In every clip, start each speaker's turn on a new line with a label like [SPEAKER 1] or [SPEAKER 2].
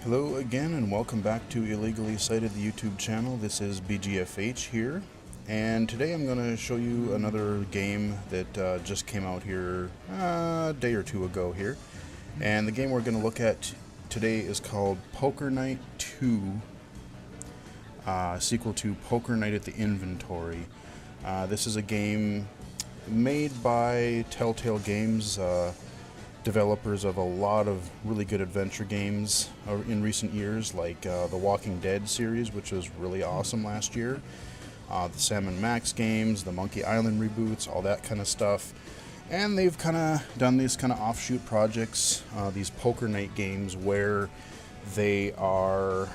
[SPEAKER 1] Hello again and welcome back to Illegally Cited, the YouTube channel. This is BGFH here, and today I'm going to show you another game that just came out here a day or two ago here. And the game we're going to look at today is called Poker Night 2, sequel to Poker Night at the Inventory. This is a game made by Telltale Games, developers of a lot of really good adventure games in recent years, like the Walking Dead series, which was really awesome last year, the Sam and Max games, the Monkey Island reboots, all that kind of stuff. And they've kind of done these kind of offshoot projects, these Poker Night games, where they are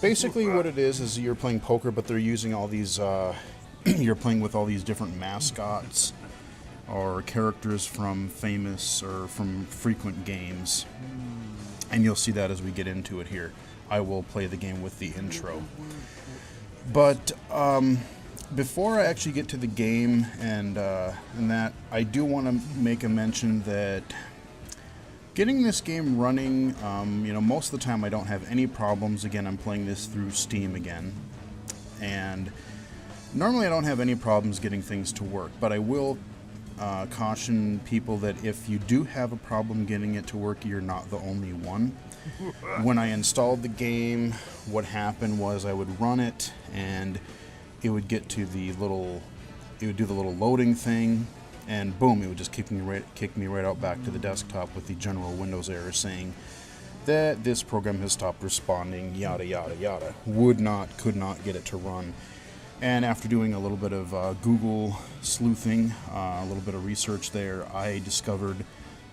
[SPEAKER 1] basically what it is you're playing poker, but they're using all these you're playing with all these different mascots or characters from famous or from frequent games, and you'll see that as we get into it here. I will play the game with the intro, but before I actually get to the game and that, I do want to make a mention that getting this game running, most of the time I don't have any problems. Again, I'm playing this through Steam again, and normally I don't have any problems getting things to work, but I will caution people that if you do have a problem getting it to work, you're not the only one. When I installed the game, what happened was I would run it and it would get to the little, it would do the little loading thing, and boom, it would just kick me right out back to the desktop with the general Windows error saying that this program has stopped responding, yada yada yada. Could not get it to run. And after doing a little bit of Google sleuthing, a little bit of research there, I discovered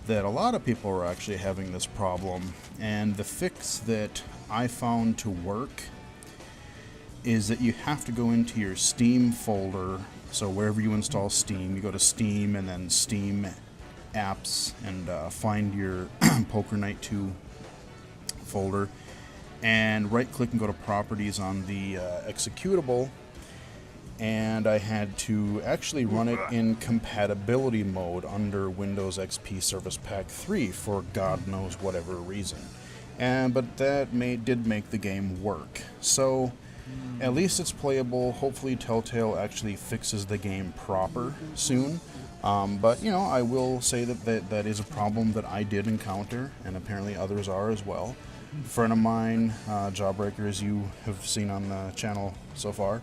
[SPEAKER 1] that a lot of people are actually having this problem. And the fix that I found to work is that you have to go into your Steam folder. So wherever you install Steam, you go to Steam and then Steam apps, and find your Poker Night 2 folder, and right click and go to properties on the executable. And I had to actually run it in compatibility mode under Windows XP Service Pack 3 for God knows whatever reason. But that did make the game work. So at least it's playable. Hopefully Telltale actually fixes the game proper soon. But I will say that is a problem that I did encounter, and apparently others are as well. A friend of mine, Jawbreaker, as you have seen on the channel so far,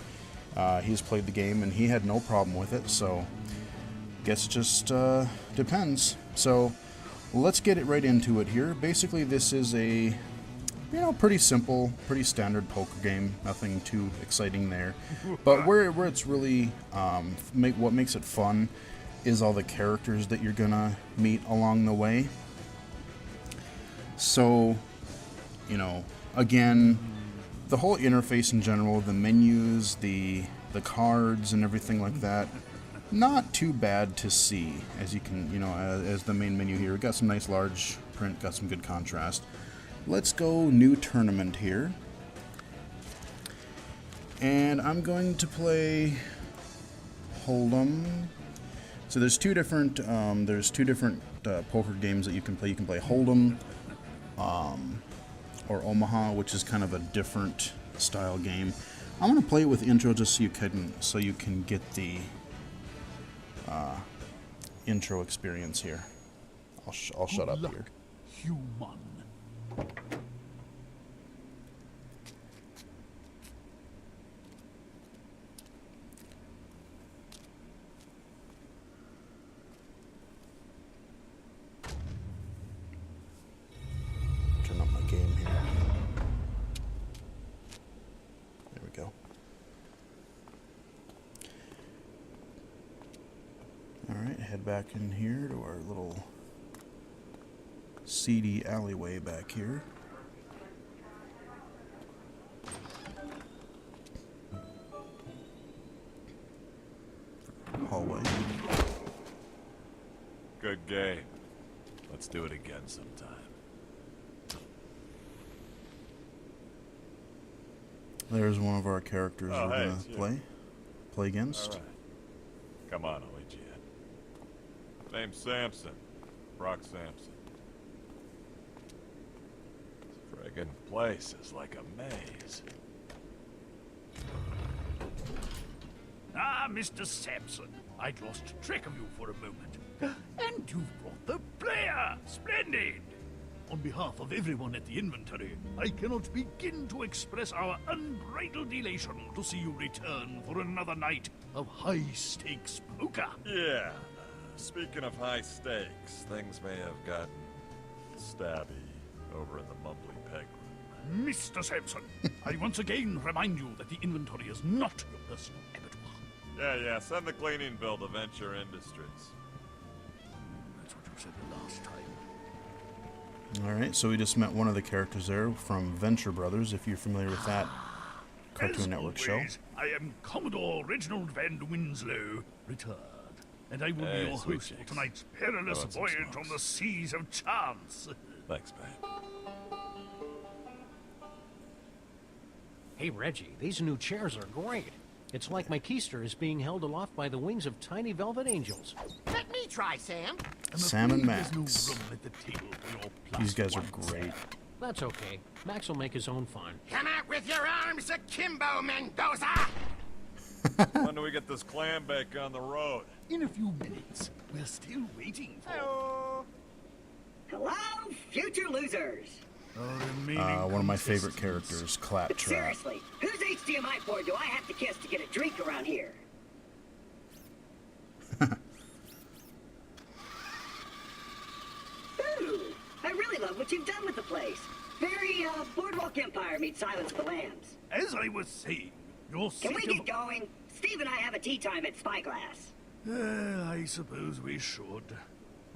[SPEAKER 1] he's played the game and he had no problem with it, so guess it just depends. So let's get it right into it here. Basically, this is a pretty simple, pretty standard poker game, nothing too exciting there. But where it's really what makes it fun is all the characters that you're gonna meet along the way. So again, the whole interface in general, the menus, the cards and everything like that, not too bad to see. As you can, as the main menu here, got some nice large print, got some good contrast. Let's go new tournament here. And I'm going to play Hold'em. So there's two different poker games that you can play. You can play Hold'em, or Omaha, which is kind of a different style game. I'm gonna play it with intro just so you can get the intro experience here. I'll shut up here.
[SPEAKER 2] Human.
[SPEAKER 1] Turn up my game here. There we go. Alright, head back in here to our little seedy alleyway back here. Hallway.
[SPEAKER 2] Good game. Let's do it again sometime.
[SPEAKER 1] There's one of our characters
[SPEAKER 2] Oh,
[SPEAKER 1] we're
[SPEAKER 2] hey,
[SPEAKER 1] gonna
[SPEAKER 2] it's you.
[SPEAKER 1] play against.
[SPEAKER 2] All right. Come on, I'll lead you in. Name's Samson. Brock Sampson. friggin' place is like a maze.
[SPEAKER 3] Ah, Mr. Sampson, I'd lost track of you for a moment. And you've brought the player! Splendid! On behalf of everyone at the inventory, I cannot begin to express our unbridled elation to see you return for another night of high-stakes poker.
[SPEAKER 2] Yeah. Speaking of high stakes, things may have gotten stabby over in the Mumbly Peg room.
[SPEAKER 3] Mr. Sampson, I once again remind you that the inventory is not your personal abattoir.
[SPEAKER 2] Yeah, send the cleaning bill to Venture Industries.
[SPEAKER 3] That's what you said the last time.
[SPEAKER 1] Alright, so we just met one of the characters there from Venture Brothers, if you're familiar with that Cartoon
[SPEAKER 3] As
[SPEAKER 1] Network show.
[SPEAKER 3] always, I am Commodore Reginald Van Winslow, retired, and I will
[SPEAKER 2] Hey,
[SPEAKER 3] be your
[SPEAKER 2] sweet
[SPEAKER 3] host for
[SPEAKER 2] cheeks.
[SPEAKER 3] tonight's perilous
[SPEAKER 2] I want some
[SPEAKER 3] voyage
[SPEAKER 2] smokes.
[SPEAKER 3] on the seas of chance.
[SPEAKER 2] Thanks, babe.
[SPEAKER 4] Hey, Reggie, these new chairs are great. It's like my keister is being held aloft by the wings of tiny velvet angels.
[SPEAKER 5] Let me try, Sam.
[SPEAKER 3] I'm
[SPEAKER 1] Sam and
[SPEAKER 3] afraid there's no
[SPEAKER 1] Max.
[SPEAKER 3] room at the table for your
[SPEAKER 1] These
[SPEAKER 3] plus
[SPEAKER 1] guys are
[SPEAKER 3] one,
[SPEAKER 1] great.
[SPEAKER 3] Sam.
[SPEAKER 4] That's okay. Max will make his own fun.
[SPEAKER 5] Come out with your arms akimbo, Mendoza!
[SPEAKER 2] When do we get this clam bake on the road?
[SPEAKER 3] In a few minutes, we're still waiting for
[SPEAKER 6] Hello, future losers!
[SPEAKER 3] our remaining
[SPEAKER 1] One of my favorite
[SPEAKER 3] contestants.
[SPEAKER 1] characters, Claptrap.
[SPEAKER 6] Seriously, whose HDMI port do I have to kiss to get a drink around here? Ooh, I really love what you've done with the place. Very, Boardwalk Empire meets Silence of the Lambs.
[SPEAKER 3] As I was saying, your
[SPEAKER 6] Can we
[SPEAKER 3] seat
[SPEAKER 6] get
[SPEAKER 3] of...
[SPEAKER 6] going? Steve and I have a tea time at Spyglass.
[SPEAKER 3] I suppose we should.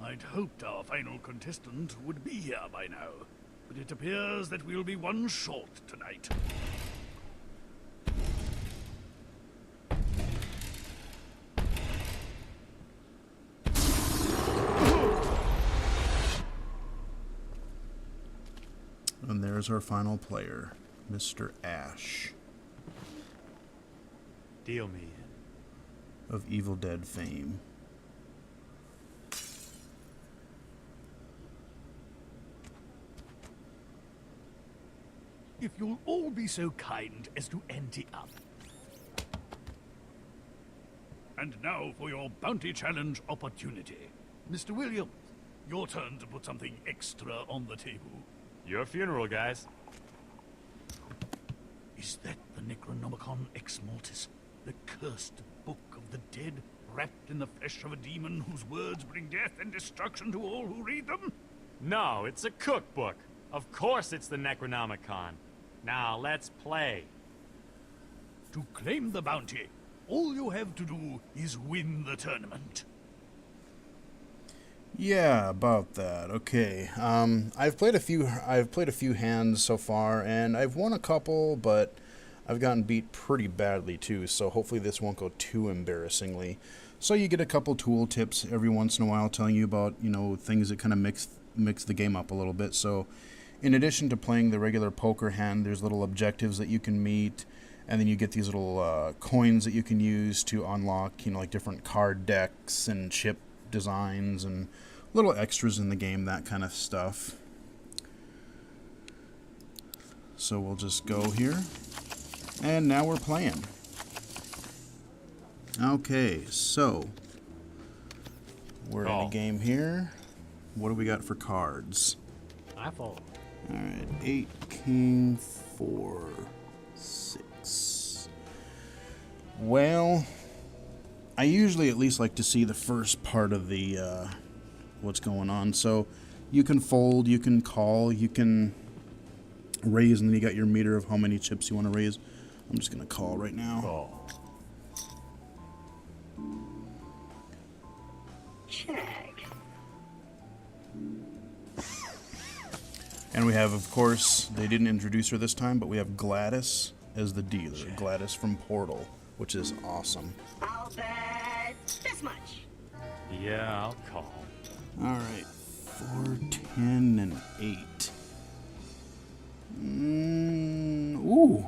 [SPEAKER 3] I'd hoped our final contestant would be here by now, but it appears that we'll be one short tonight.
[SPEAKER 1] And there's our final player, Mr. Ash
[SPEAKER 7] Deal me in.
[SPEAKER 1] of Evil Dead fame.
[SPEAKER 3] If you'll all be so kind as to ante up. And now for your bounty challenge opportunity. Mr. Williams, your turn to put something extra on the table.
[SPEAKER 7] Your funeral, guys.
[SPEAKER 3] Is that the Necronomicon Ex Mortis? The cursed book of the dead, wrapped in the flesh of a demon whose words bring death and destruction to all who read them?
[SPEAKER 7] No, it's a cookbook. Of course it's the Necronomicon. Now, let's play.
[SPEAKER 3] To claim the bounty, all you have to do is win the tournament.
[SPEAKER 1] Yeah, about that. Okay. I've played a few hands so far, and I've won a couple, but I've gotten beat pretty badly too. So hopefully this won't go too embarrassingly. So you get a couple tool tips every once in a while, telling you about things that kind of mix the game up a little bit. So in addition to playing the regular poker hand, there's little objectives that you can meet, and then you get these little coins that you can use to unlock, like different card decks and chip designs and little extras in the game, that kind of stuff. So we'll just go here, and now we're playing. Okay, so we're in a
[SPEAKER 7] Call.
[SPEAKER 1] game here. What do we got for cards?
[SPEAKER 4] I follow.
[SPEAKER 1] Alright, 8, king, 4, 6. Well, I usually at least like to see the first part of the what's going on. So you can fold, you can call, you can raise, and then you got your meter of how many chips you want to raise. I'm just going to call right now.
[SPEAKER 2] Oh.
[SPEAKER 6] Check.
[SPEAKER 1] And we have, of course, they didn't introduce her this time, but we have Glados as the dealer. Glados from Portal, which is awesome.
[SPEAKER 6] I'll bet this much.
[SPEAKER 7] Yeah, I'll call.
[SPEAKER 1] Alright, 4, 10, and 8. Ooh.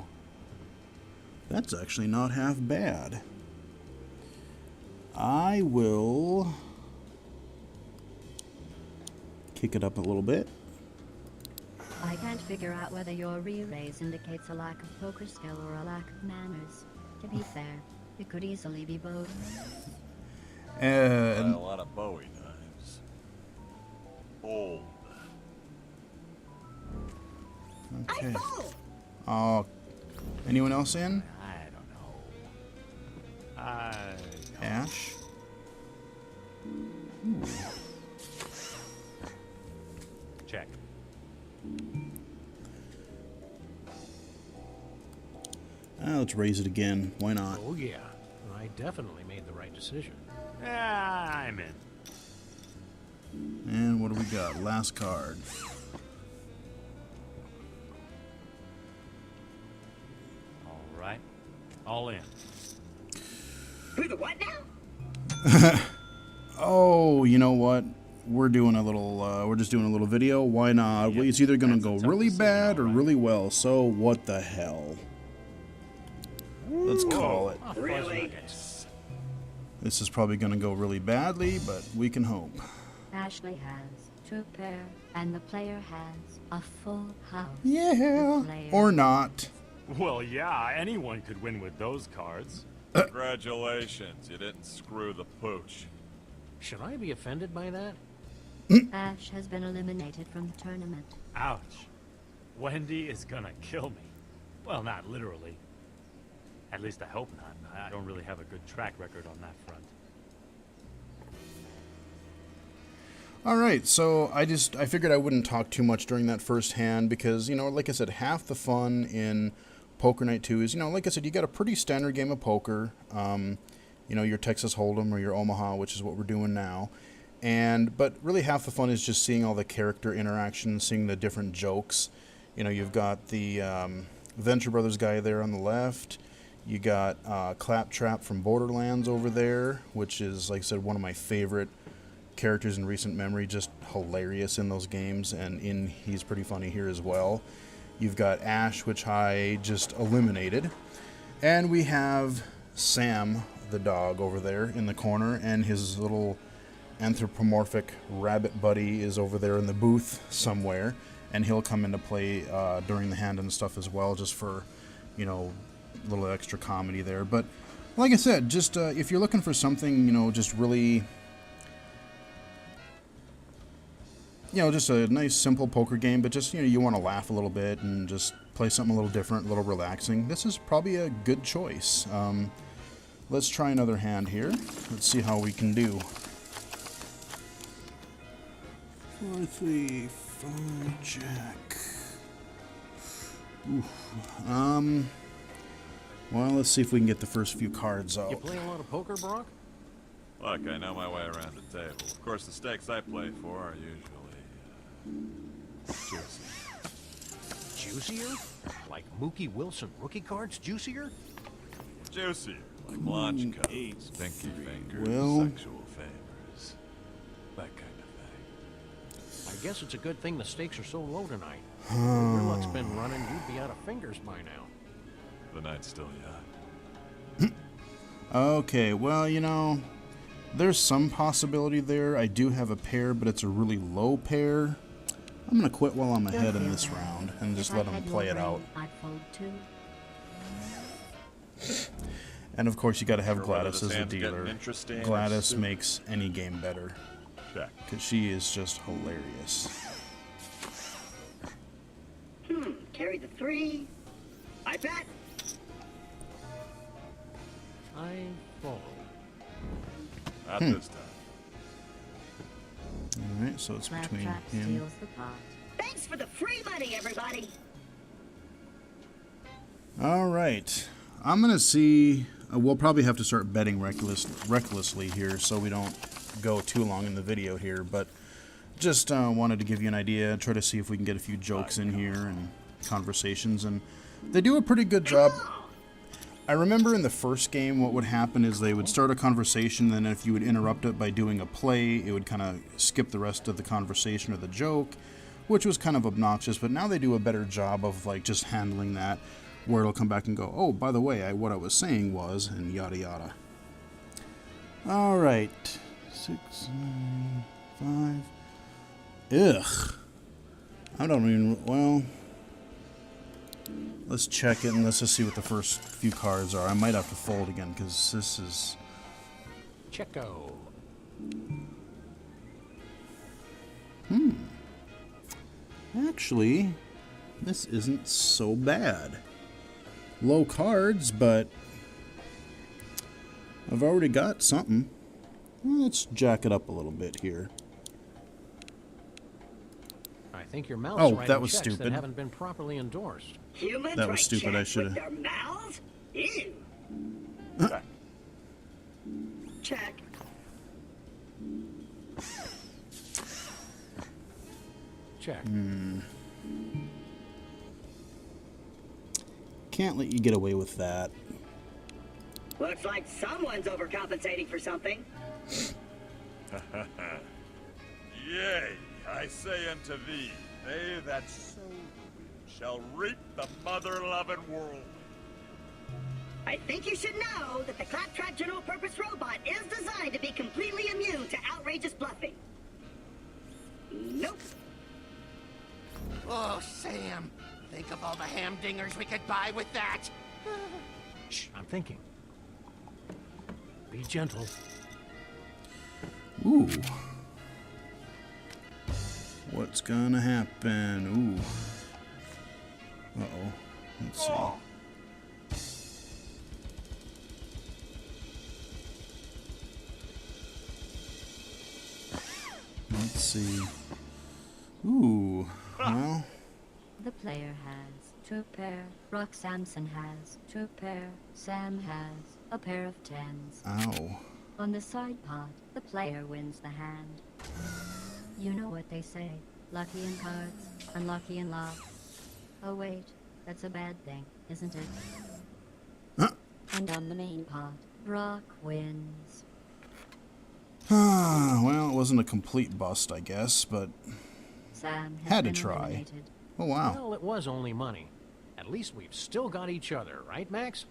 [SPEAKER 1] That's actually not half bad. I will kick it up a little bit.
[SPEAKER 8] I can't figure out whether your re-raise indicates a lack of poker skill or a lack of manners. To be fair, it could easily be both.
[SPEAKER 2] Buy a lot of Bowie knives. Old.
[SPEAKER 1] Okay. Oh, anyone else in?
[SPEAKER 7] I don't know.
[SPEAKER 1] Ash?
[SPEAKER 7] Check.
[SPEAKER 1] Let's raise it again. Why not?
[SPEAKER 4] Oh, yeah. I definitely made the right decision.
[SPEAKER 7] Yeah, I'm in.
[SPEAKER 1] And what do we got? Last card.
[SPEAKER 7] All right. All in.
[SPEAKER 6] Who the what now?
[SPEAKER 1] Oh, you know what? We're doing a little. We're just doing a little video. Why not?
[SPEAKER 7] Yeah,
[SPEAKER 1] It's either gonna
[SPEAKER 7] that's a
[SPEAKER 1] go
[SPEAKER 7] tough
[SPEAKER 1] really
[SPEAKER 7] decision,
[SPEAKER 1] bad or
[SPEAKER 7] alright.
[SPEAKER 1] really well. So what the hell? Let's call it.
[SPEAKER 7] Oh,
[SPEAKER 6] Really?
[SPEAKER 7] fuzz nuggets.
[SPEAKER 1] This is probably gonna go really badly, but we can hope.
[SPEAKER 8] Ashley has 2 pair, and the player has a full house.
[SPEAKER 1] Yeah.
[SPEAKER 8] The player-
[SPEAKER 1] Or not.
[SPEAKER 7] Well, yeah, anyone could win with those cards.
[SPEAKER 2] Congratulations, you didn't screw the pooch.
[SPEAKER 4] Should I be offended by that?
[SPEAKER 8] Ash has been eliminated from the tournament.
[SPEAKER 7] Ouch. Wendy is gonna kill me. Well, not literally. At least I hope not. I don't really have a good track record on that front.
[SPEAKER 1] All right, so I figured I wouldn't talk too much during that first hand because, you know, like I said, half the fun in Poker Night 2 is, you know, like I said, you got a pretty standard game of poker. You know, your Texas Hold'em or your Omaha, which is what we're doing now. But really half the fun is just seeing all the character interactions, seeing the different jokes. You know, you've got the Venture Brothers guy there on the left. You got Claptrap from Borderlands over there, which is, like I said, one of my favorite characters in recent memory. Just hilarious in those games, and he's pretty funny here as well. You've got Ash, which I just eliminated. And we have Sam, the dog, over there in the corner, and his little anthropomorphic rabbit buddy is over there in the booth somewhere, and he'll come into play during the hand and stuff as well, just for, you know, a little extra comedy there. But like I said, just if you're looking for something, you know, just really, you know, just a nice simple poker game, but just, you know, you want to laugh a little bit and just play something a little different, a little relaxing, this is probably a good choice. Let's try another hand here. Let's see how we can do. 4, 3, 5, jack. Oof. Well, let's see if we can get the first few cards out.
[SPEAKER 4] You play a lot of poker, Brock?
[SPEAKER 2] Look, I know my way around the table. Of course, the stakes I play for are usually juicy.
[SPEAKER 4] Juicier? Like Mookie Wilson rookie cards juicier?
[SPEAKER 2] Juicier, like launch codes, pinky fingers,
[SPEAKER 1] Well-
[SPEAKER 2] sexual favors, that kind of thing.
[SPEAKER 4] I guess it's a good thing the stakes are so low tonight. If your luck's been running, you'd be out of fingers by now.
[SPEAKER 2] The night's still young.
[SPEAKER 1] Okay, well, you know, there's some possibility there. I do have a pair, but it's a really low pair. I'm going to quit while I'm ahead in this round and just let him play it out.
[SPEAKER 8] I'd fold 2.
[SPEAKER 1] And of course, you got to have
[SPEAKER 2] Sure whether
[SPEAKER 1] Gladys
[SPEAKER 2] this
[SPEAKER 1] as a
[SPEAKER 2] hand's getting
[SPEAKER 1] dealer.
[SPEAKER 2] interesting or
[SPEAKER 1] Gladys
[SPEAKER 2] stupid.
[SPEAKER 1] makes any game better
[SPEAKER 2] Check.
[SPEAKER 1] because she is just hilarious.
[SPEAKER 6] Carry the 3. I bet.
[SPEAKER 4] I follow.
[SPEAKER 2] Not this time.
[SPEAKER 1] All right, so it's between
[SPEAKER 8] Claptrap
[SPEAKER 1] him.
[SPEAKER 8] steals the pot.
[SPEAKER 6] Thanks for the free money, everybody.
[SPEAKER 1] All right, I'm gonna see. We'll probably have to start betting recklessly here, so we don't go too long in the video here. But just wanted to give you an idea, try to see if we can get a few jokes in here and conversations, and they do a pretty good job. I remember in the first game, what would happen is they would start a conversation, then if you would interrupt it by doing a play, it would kind of skip the rest of the conversation or the joke, which was kind of obnoxious. But now they do a better job of like just handling that, where it'll come back and go, oh, by the way, what I was saying was, and yada yada. All right, 6, 9, 5. Ugh. I don't even... Well... Let's check it and let's just see what the first few cards are. I might have to fold again because this is...
[SPEAKER 4] Checo.
[SPEAKER 1] Actually, this isn't so bad. Low cards, but I've already got something. Let's jack it up a little bit here.
[SPEAKER 4] I think your mouth's
[SPEAKER 1] Oh,
[SPEAKER 4] writing
[SPEAKER 1] that was
[SPEAKER 4] checks
[SPEAKER 1] stupid.
[SPEAKER 4] that haven't been properly endorsed.
[SPEAKER 6] Humans
[SPEAKER 1] That was
[SPEAKER 6] write
[SPEAKER 1] stupid, I
[SPEAKER 6] checks
[SPEAKER 1] should've-
[SPEAKER 6] with their mouths? Ew. Check.
[SPEAKER 4] Check.
[SPEAKER 1] Can't let you get away with that.
[SPEAKER 6] Looks like someone's overcompensating for something.
[SPEAKER 2] Yea, I say unto thee, they that sow the wind shall reap the mother-loving world.
[SPEAKER 6] I think you should know that the Claptrap General Purpose Robot is designed to be completely immune to outrageous bluffing. Nope.
[SPEAKER 5] Oh, Sam. Think of all the hamdingers we could buy with that.
[SPEAKER 4] Shh, I'm thinking. Be gentle.
[SPEAKER 1] Ooh. What's gonna happen? Ooh. Uh-oh. Let's see. Let's see. Ooh. Well,
[SPEAKER 8] The player has 2 pair. Rock Samson has 2 pair. Sam has a pair of 10s.
[SPEAKER 1] ow.
[SPEAKER 8] On the side pot, the player wins the hand. You know what they say. Lucky in cards, unlucky in love. Oh wait, that's a bad thing, isn't it?
[SPEAKER 1] Huh?
[SPEAKER 8] And on the main pot, Brock wins.
[SPEAKER 1] Well, it wasn't a complete bust, I guess, but
[SPEAKER 8] Sam has
[SPEAKER 1] Had to
[SPEAKER 8] been
[SPEAKER 1] try.
[SPEAKER 8] eliminated.
[SPEAKER 1] oh wow.
[SPEAKER 4] Well, it was only money. At least we've still got each other, right, Max?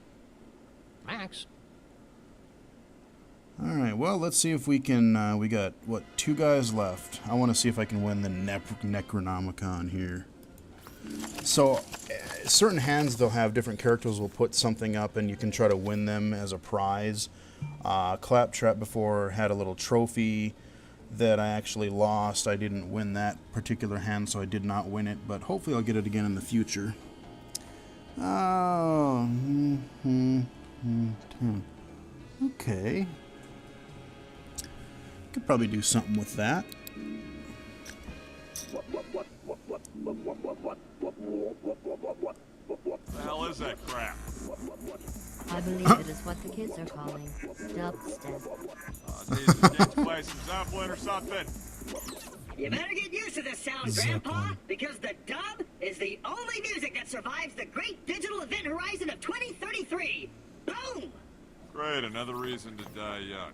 [SPEAKER 4] Max?
[SPEAKER 1] All right. Well, let's see if we can. We got what 2 guys left. I want to see if I can win the Necronomicon here. So, certain hands they'll have different characters will put something up, and you can try to win them as a prize. Claptrap before had a little trophy that I actually lost. I didn't win that particular hand, so I did not win it. But hopefully, I'll get it again in the future. Oh. Okay. Could probably do something with that.
[SPEAKER 2] The hell is that crap?
[SPEAKER 8] I believe it is what the kids are calling dubstep.
[SPEAKER 2] Need to play some Zeppelin or something.
[SPEAKER 6] You better get used to this sound, Grandpa, because the dub is the only music that survives the great digital event horizon of 2033. Boom!
[SPEAKER 2] Great, another reason to die young.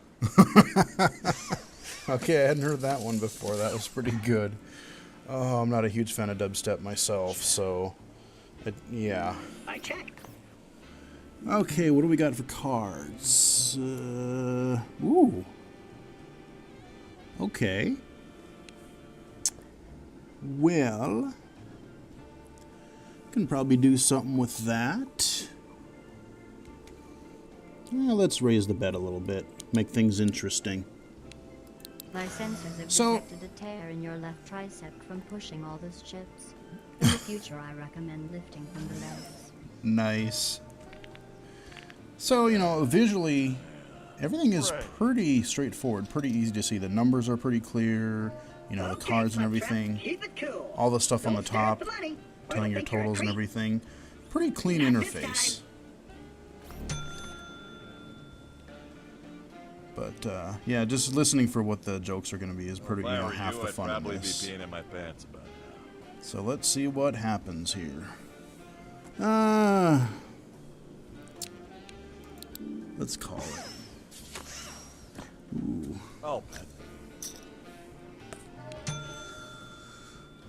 [SPEAKER 1] Okay, I hadn't heard that one before. That was pretty good. Oh, I'm not a huge fan of dubstep myself, so yeah.
[SPEAKER 6] I checked.
[SPEAKER 1] Okay, what do we got for cards? Ooh. Okay. Well, can probably do something with that. Yeah, let's raise the bet a little bit, make things interesting.
[SPEAKER 8] My sensors have
[SPEAKER 1] So-
[SPEAKER 8] detected a tear in your left tricep from pushing all those chips. In the future, I recommend lifting from the legs.
[SPEAKER 1] Nice. So, you know, visually, everything is pretty straightforward, pretty easy to see. The numbers are pretty clear, you know, the
[SPEAKER 6] Okay,
[SPEAKER 1] cards and
[SPEAKER 6] Claptrap,
[SPEAKER 1] everything.
[SPEAKER 6] Keep it cool.
[SPEAKER 1] All the stuff on the
[SPEAKER 6] Don't stare at
[SPEAKER 1] top,
[SPEAKER 6] the money, or
[SPEAKER 1] telling
[SPEAKER 6] they'll
[SPEAKER 1] your
[SPEAKER 6] think you're a
[SPEAKER 1] totals and
[SPEAKER 6] creep.
[SPEAKER 1] everything. Pretty clean
[SPEAKER 6] Not this
[SPEAKER 1] interface. But, yeah, just listening for what the jokes are going to be is pretty,
[SPEAKER 2] If
[SPEAKER 1] you
[SPEAKER 2] I
[SPEAKER 1] know,
[SPEAKER 2] were
[SPEAKER 1] half
[SPEAKER 2] you,
[SPEAKER 1] the
[SPEAKER 2] I'd
[SPEAKER 1] fun of
[SPEAKER 2] probably be
[SPEAKER 1] this.
[SPEAKER 2] peeing in my pants about now.
[SPEAKER 1] So let's see what happens here. Let's call it. Ooh.
[SPEAKER 2] Oh, man.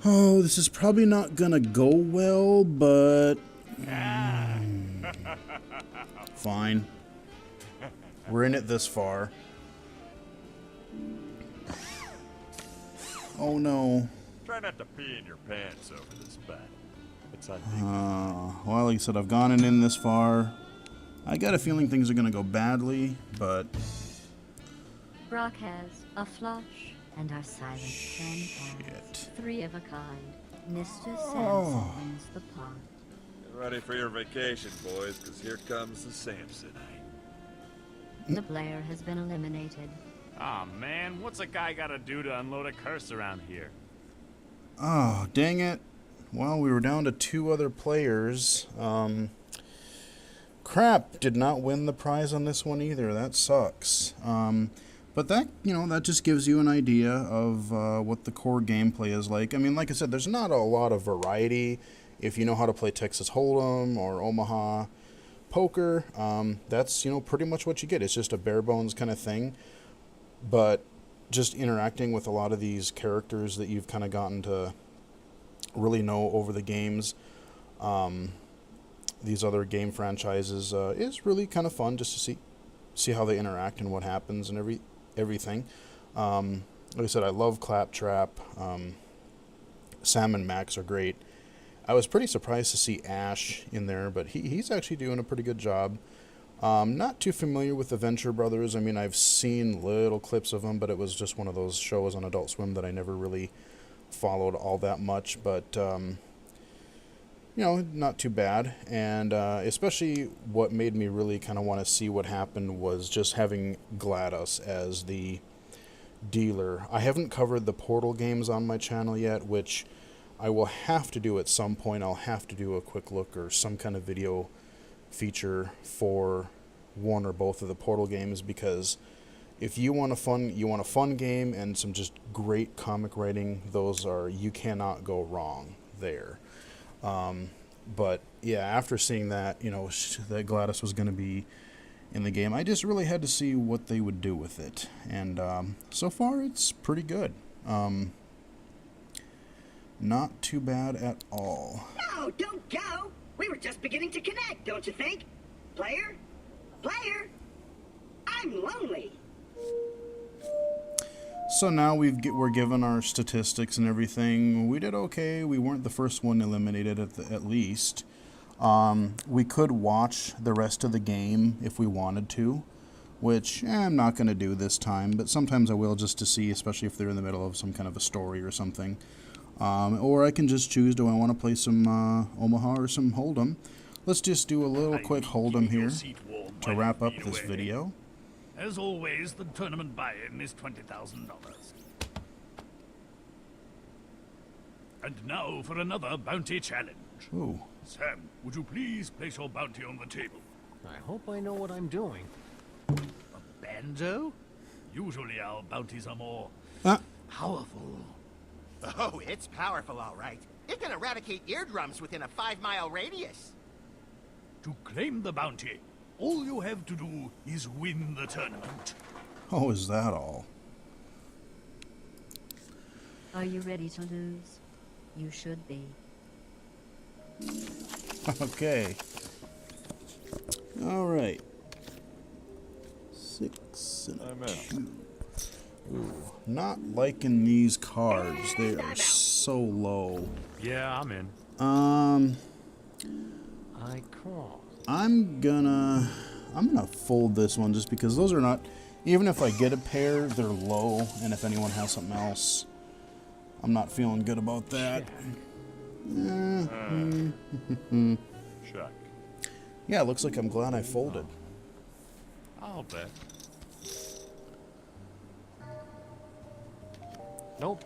[SPEAKER 1] Oh, this is probably not gonna go well, but fine. We're in it this far. Oh no.
[SPEAKER 2] Try not to pee in your pants over this battle. It's undignified.
[SPEAKER 1] Well, like I said, I've gone in this far. I got a feeling things are going to go badly, but...
[SPEAKER 8] Brock has a flush, and our silent friend has 3 of a kind. Mr. Samson wins the pot.
[SPEAKER 2] Get ready for your vacation, boys, because here comes the Samsonite.
[SPEAKER 8] The player has been eliminated.
[SPEAKER 7] Aw, man, what's a guy gotta do to unload a curse around here?
[SPEAKER 1] Oh, dang it. Well, we were down to 2 other players. Crap, did not win the prize on this one either. That sucks. But that, that just gives you an idea of what the core gameplay is like. I mean, like I said, there's not a lot of variety. If you know how to play Texas Hold'em or Omaha Poker, that's, pretty much what you get. It's just a bare bones kind of thing. But just interacting with a lot of these characters that you've kind of gotten to really know over the games, these other game franchises, is really kind of fun just to see how they interact and what happens and everything. Like I said, I love Claptrap. Sam and Max are great. I was pretty surprised to see Ash in there, but he's actually doing a pretty good job. Not too familiar with the Venture Brothers. I mean, I've seen little clips of them, but it was just one of those shows on Adult Swim that I never really followed all that much. But, not too bad. And especially what made me really kind of want to see what happened was just having Glados as the dealer. I haven't covered the Portal games on my channel yet, which I will have to do at some point. I'll have to do a quick look or some kind of video feature for one or both of the Portal games, because if you want a fun game and some just great comic writing, you cannot go wrong there. But yeah, after seeing that, that Glados was going to be in the game, I just really had to see what they would do with it. And so far, it's pretty good. Not too bad at all.
[SPEAKER 6] No, don't go! We were just beginning to connect, don't you think? Player? Player? I'm lonely.
[SPEAKER 1] So now we're given our statistics and everything. We did okay. We weren't the first one eliminated at least. We could watch the rest of the game if we wanted to, which I'm not going to do this time, but sometimes I will, just to see, especially if they're in the middle of some kind of a story or something. Or I can just choose, do I want to play some Omaha or some Hold'em? Let's just do a little quick Hold'em here to wrap up this video.
[SPEAKER 3] As always, the tournament buy-in is $20,000. And now for another bounty challenge.
[SPEAKER 1] Ooh.
[SPEAKER 3] Sam, would you please place your bounty on the table?
[SPEAKER 4] I hope I know what I'm doing.
[SPEAKER 3] A banjo? Usually our bounties are more powerful.
[SPEAKER 5] Oh, it's powerful, all right. It can eradicate eardrums within a 5-mile radius.
[SPEAKER 3] To claim the bounty, all you have to do is win the tournament.
[SPEAKER 1] Oh, is that all?
[SPEAKER 8] Are you ready to lose? You should be.
[SPEAKER 1] Okay. All right. 6 and
[SPEAKER 2] I'm
[SPEAKER 1] a
[SPEAKER 2] in.
[SPEAKER 1] 2. Ooh, not liking these cards. They are so low.
[SPEAKER 7] Yeah, I'm in.
[SPEAKER 4] I call.
[SPEAKER 1] I'm gonna fold this one just because those are not, even if I get a pair, they're low, and if anyone has something else, I'm not feeling good about that.
[SPEAKER 2] Check.
[SPEAKER 1] Yeah, it looks like I'm glad I folded.
[SPEAKER 7] I'll bet.
[SPEAKER 4] Nope.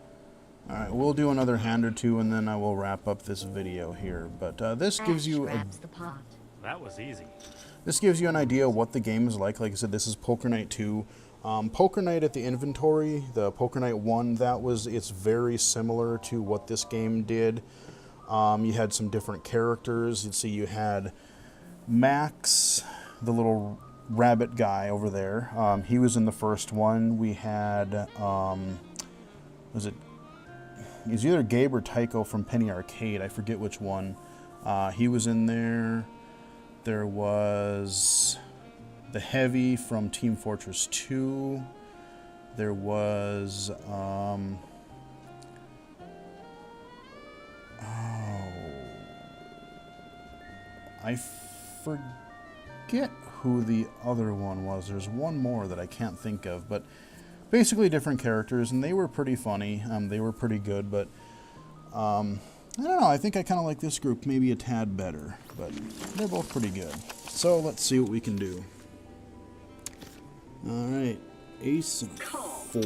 [SPEAKER 1] Alright, we'll do another hand or two and then I will wrap up this video here. But this gives you
[SPEAKER 8] the pot.
[SPEAKER 7] That was easy.
[SPEAKER 1] This gives you an idea of what the game is like. Like I said, this is Poker Night 2. Poker Night at the inventory, the Poker Night 1, it's very similar to what this game did. You had some different characters. You'd see you had Max, the little rabbit guy over there. He was in the first one. We had, it was either Gabe or Tycho from Penny Arcade. I forget which one. He was in there. There was the Heavy from Team Fortress 2. There was I forget who the other one was. There's one more that I can't think of, but basically different characters, and they were pretty funny. They were pretty good, but I don't know. I think I kind of like this group maybe a tad better, but they're both pretty good. So let's see what we can do. All right, ace and 4.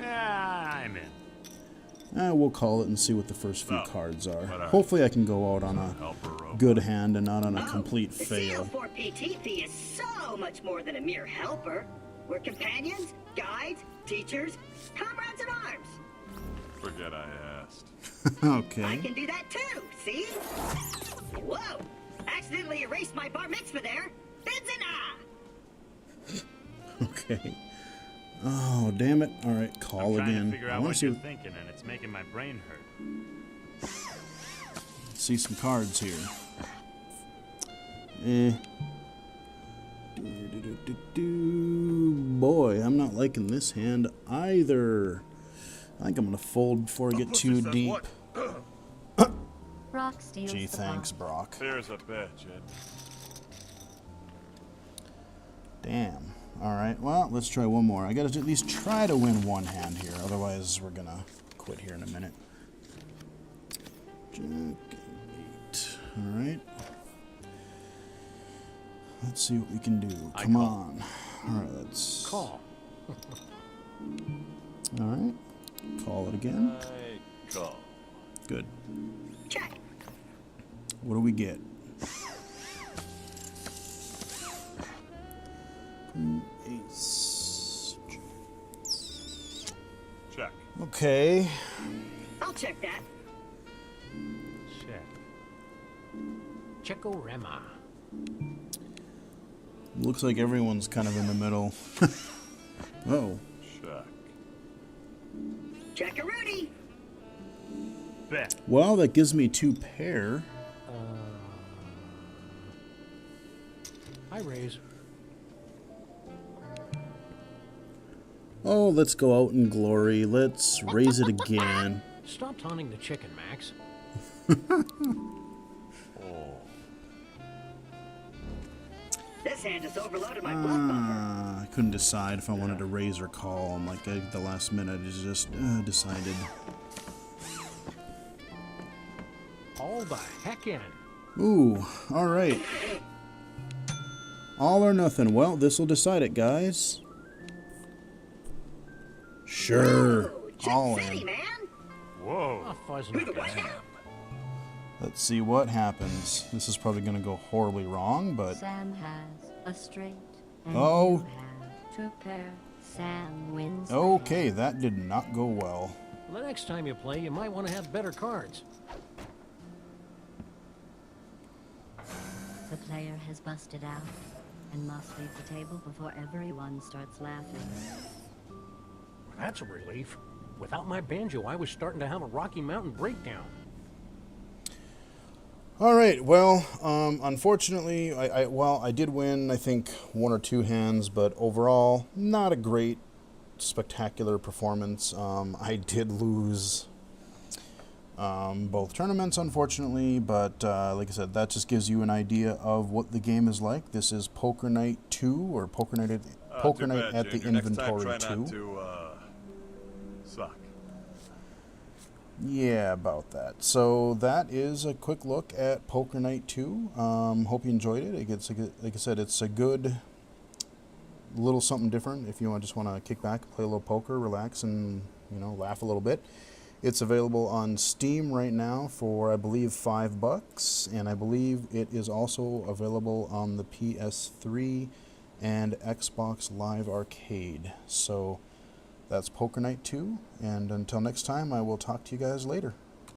[SPEAKER 7] I'm in.
[SPEAKER 1] We'll call it and see what the first few cards are.
[SPEAKER 2] But,
[SPEAKER 1] Hopefully I can go out on a
[SPEAKER 2] helper rope.
[SPEAKER 1] good hand and not on a complete
[SPEAKER 6] The
[SPEAKER 1] fail.
[SPEAKER 6] CO4PTP is so much more than a mere helper. We're companions, guides, teachers, comrades in arms.
[SPEAKER 2] Forget I asked.
[SPEAKER 6] I
[SPEAKER 1] Okay.
[SPEAKER 6] can do that too, see? Whoa! Accidentally erased my bar mitzvah there. Benzina!
[SPEAKER 1] Okay. Oh, damn it. All right, call
[SPEAKER 7] I'm trying
[SPEAKER 1] again.
[SPEAKER 7] to figure
[SPEAKER 1] I
[SPEAKER 7] out
[SPEAKER 1] want
[SPEAKER 7] what
[SPEAKER 1] to
[SPEAKER 7] you're
[SPEAKER 1] see,
[SPEAKER 7] thinking, and it's making my brain hurt.
[SPEAKER 1] see some cards here. Eh. Boy, I'm not liking this hand either. I think I'm going to fold before I get too
[SPEAKER 2] Says
[SPEAKER 1] deep.
[SPEAKER 2] what?
[SPEAKER 8] Brock steals
[SPEAKER 1] Gee,
[SPEAKER 8] the
[SPEAKER 1] thanks,
[SPEAKER 8] pot.
[SPEAKER 1] Brock.
[SPEAKER 2] There's a bitch, Ed.
[SPEAKER 1] Damn. All right, well, let's try one more. I got to at least try to win one hand here. Otherwise, we're going to quit here in a minute. Jack and 8. All right. Let's see what we can do. Come on. All right, let's...
[SPEAKER 4] Call.
[SPEAKER 1] All right. Call it again.
[SPEAKER 2] I call.
[SPEAKER 1] Good.
[SPEAKER 6] Check.
[SPEAKER 1] What do we get? Ace.
[SPEAKER 2] Check.
[SPEAKER 1] Okay.
[SPEAKER 6] I'll check that.
[SPEAKER 4] Check. Checkorama.
[SPEAKER 1] Looks like everyone's kind of in the middle. Oh.
[SPEAKER 2] Check.
[SPEAKER 6] Check-a-rooney.
[SPEAKER 7] Bet.
[SPEAKER 1] Well, that gives me 2 pair.
[SPEAKER 4] I raise.
[SPEAKER 1] Oh, let's go out in glory. Let's raise it again.
[SPEAKER 4] Stop taunting the chicken, Max.
[SPEAKER 6] This hand has overloaded my blood buffer.
[SPEAKER 1] I couldn't decide if I wanted to raise or call. I'm like, at the last minute, I just decided.
[SPEAKER 4] All the heck in.
[SPEAKER 1] Ooh, all right. All or nothing. Well, this will decide it, guys. Sure.
[SPEAKER 6] Whoa, Chip
[SPEAKER 1] All
[SPEAKER 6] City,
[SPEAKER 1] in.
[SPEAKER 6] man.
[SPEAKER 7] Whoa.
[SPEAKER 4] A fuzz
[SPEAKER 6] Who the
[SPEAKER 4] knuckles.
[SPEAKER 6] what?
[SPEAKER 1] Let's see what happens. This is probably going to go horribly wrong, but...
[SPEAKER 8] Sam has a straight. And
[SPEAKER 1] Oh.
[SPEAKER 8] you have 2 pair. Sam wins. the
[SPEAKER 1] Okay,
[SPEAKER 8] hand.
[SPEAKER 1] that did not go well.
[SPEAKER 4] The next time you play, you might want to have better cards.
[SPEAKER 8] The player has busted out and must leave the table before everyone starts laughing.
[SPEAKER 4] That's a relief. Without my banjo, I was starting to have a Rocky Mountain breakdown.
[SPEAKER 1] All right, well, unfortunately, I did win, I think, 1 or 2 hands, but overall, not a great, spectacular performance. I did lose both tournaments, unfortunately, but like I said, that just gives you an idea of what the game is like. This is Poker Night 2, or Poker Night at the
[SPEAKER 2] Junior.
[SPEAKER 1] Inventory
[SPEAKER 2] Next time,
[SPEAKER 1] 2.
[SPEAKER 2] try not to, suck.
[SPEAKER 1] Yeah, about that. So that is a quick look at Poker Night 2. Hope you enjoyed it. Like I said, it's a good little something different if you just want to kick back, play a little poker, relax, and laugh a little bit. It's available on Steam right now for, I believe, $5, and I believe it is also available on the PS3 and Xbox Live Arcade. So that's Poker Night 2, and until next time, I will talk to you guys later.